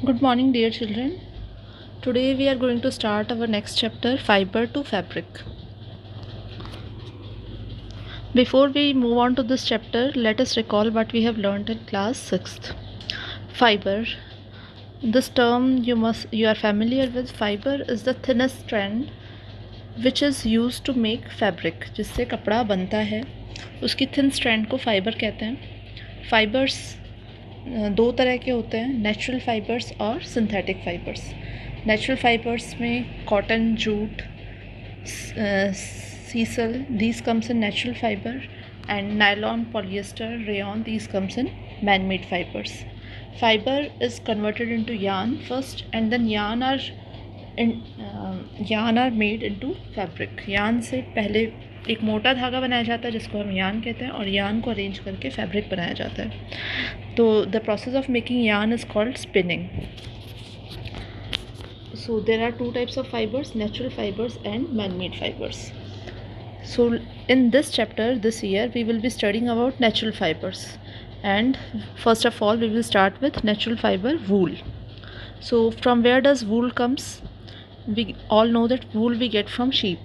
Good morning, dear children. Today we are going to start our next chapter, Fiber to Fabric. Before we move on to this chapter, let us recall what we have learned in class 6th. Fiber. This term you are familiar with. Fiber is the thinnest strand which is used to make fabric. जिससे कपड़ा बनता है उसकी thin strand को fiber कहते हैं. Fibers दो तरह के होते हैं, नेचुरल फाइबर्स और सिंथेटिक फाइबर्स. नेचुरल फाइबर्स में cotton, jute, sisal, these comes in natural fiber, and nylon, polyester, rayon, these comes in man-made fibers. Fiber is converted into yarn first, and then yarn are made into fabric. yarn से पहले एक मोटा धागा बनाया जाता है जिसको हम yarn कहते हैं, और yarn को अरेंज करके फैब्रिक बनाया जाता है. तो the process of making yarn is called spinning. So there are two types of fibers, natural fibers and man-made fibers. So in this chapter this year we will be studying about natural fibers, and first of all we will start with natural fiber, wool. So from where does wool comes? We all know that wool we get from sheep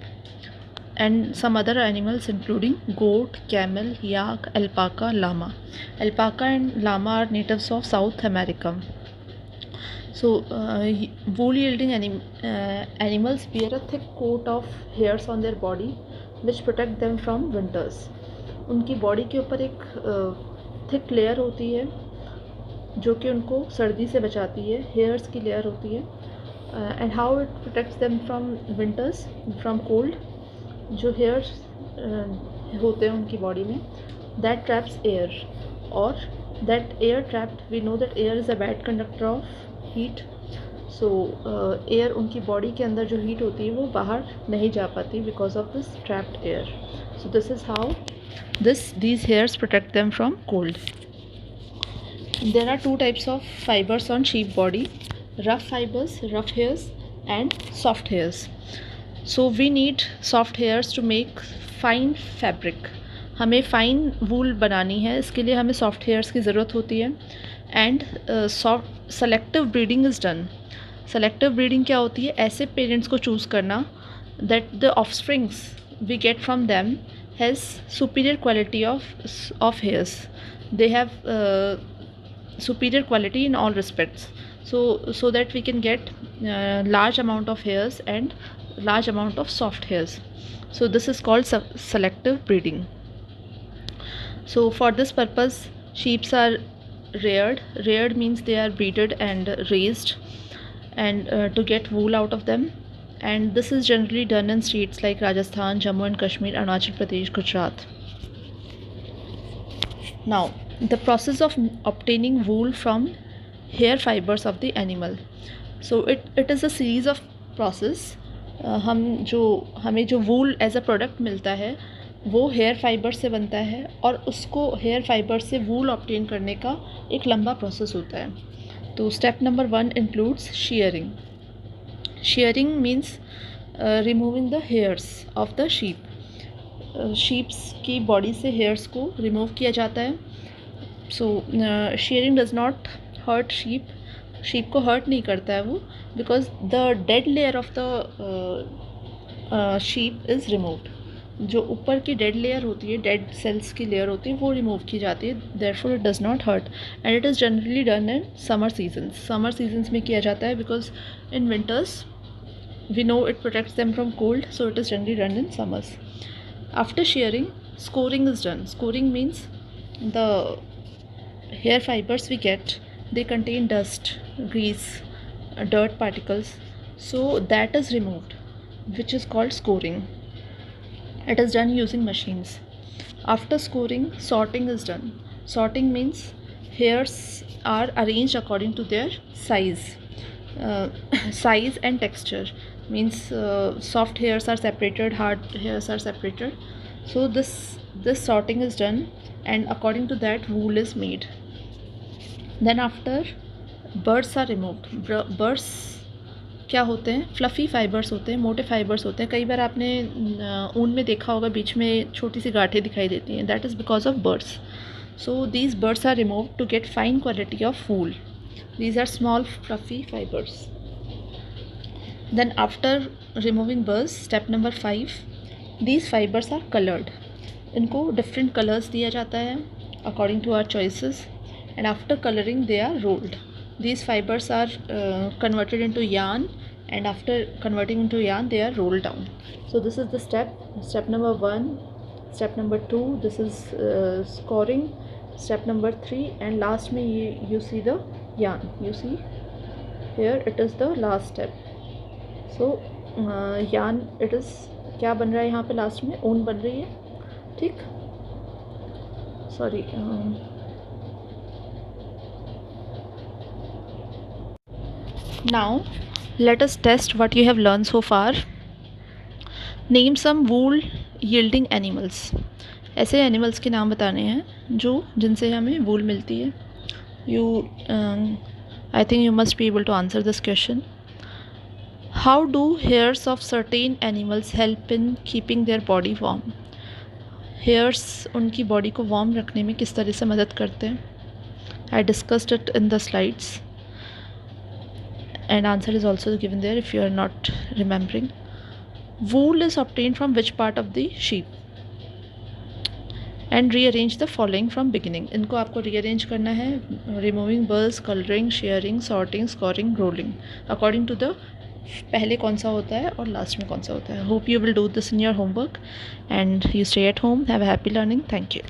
and some other animals including goat, camel, yak, alpaca, llama. Alpaca and llama are natives of South America. So wool yielding animals wear a thick coat of hairs on their body which protect them from winters. उनकी body के ऊपर एक thick layer होती है जो कि उनको सर्दी से बचाती है. हेयर्स की लेयर होती है. And how it protects them from winters, from cold. जो हेयर्स होते हैं उनकी बॉडी में, दैट ट्रैप्स एयर, और that air trapped, we know that air is a bad conductor of heat. So air, उनकी बॉडी के अंदर जो हीट होती है वो बाहर नहीं जा पाती because of this trapped air. So this is how these hairs protect them from cold. There are two types of fibers on sheep body: rough fibers, rough hairs, and soft hairs. So we need soft hairs to make fine fabric. हमें fine वूल बनानी है, इसके लिए हमें soft hairs की ज़रूरत होती है. And soft selective breeding is done. Selective breeding क्या होती है? ऐसे पेरेंट्स को चूज़ करना that the offsprings we get from them has superior quality of hairs. They have superior quality in all respects, so that we can get large amount of hairs and large amount of soft hairs. So this is called selective breeding. So for this purpose sheeps are reared means they are breeded and raised, and to get wool out of them. And this is generally done in states like Rajasthan, Jammu and Kashmir, Arunachal Pradesh, Gujarat. Now the process of obtaining wool from hair fibers of the animal. So it is a series of process. हमें जो wool as a product मिलता है वो hair fibre से बनता है, और उसको हेयर फाइबर से वूल ऑब्टेन करने का एक लंबा प्रोसेस होता है. तो step number 1 includes shearing. Shearing means removing the hairs of the sheep. Sheeps की बॉडी से हेयर्स को रिमूव किया जाता है. सो shearing does not hurt sheep. Sheep को हर्ट नहीं करता है वो, because the dead layer of the sheep is removed. जो ऊपर की डेड लेयर होती है, डेड सेल्स की लेयर होती है, वो रिमूव की जाती है. Therefore it does not hurt, and it is generally done in summer seasons. Summer seasons में किया जाता है because in winters we know it protects them from cold, so it is generally done in summers. After shearing, scoring is done. Scoring means the hair fibers we get, they contain dust, grease, dirt particles, so that is removed, which is called scoring. It is done using machines. After scoring, sorting is done. Sorting means hairs are arranged according to their size. Size and texture means soft hairs are separated, hard hairs are separated. So this sorting is done, and according to that wool is made. Then after, burrs are removed. Burrs क्या होते हैं? Fluffy fibres होते हैं, मोटे fibres होते हैं. कई बार आपने ऊन में देखा होगा बीच में छोटी सी गांठें दिखाई देती हैं. That is because of birds. So these birds are removed to get fine quality of wool. These are small fluffy fibers. Then after removing burrs, step number 5, these fibers are colored. इनको different colors दिया जाता है according to our choices, and after coloring they are rolled. These fibers are converted into yarn, and after converting into yarn they are rolled down. So this is the step number 1, step number 2, this is scoring, step number 3, and last में you see the yarn. You see here it is the last step. सो यान it is क्या बन रहा है यहाँ पे last में, ऊन बन रही है, ठीक, sorry, now let us test what you have learn so far. Name some wool yielding animals. ऐसे एनिमल्स के नाम बताने हैं जिनसे हमें वूल मिलती है. You I think you must be able to answer this question. How do hairs of certain animals help in keeping their body warm? Hairs उनकी body को warm रखने में किस तरह से मदद करते हैं? I discussed it in the slides, and answer is also given there if you are not remembering. Wool is obtained from which part of the sheep? And rearrange the following from beginning. इनको आपको rearrange करना है. Removing burrs, coloring, shearing, sorting, scoring, rolling. According to the पहले कौन सा होता है और लास्ट में कौन सा होता है. Hope you will do this in your homework, and you stay at home. Have a happy learning. Thank you.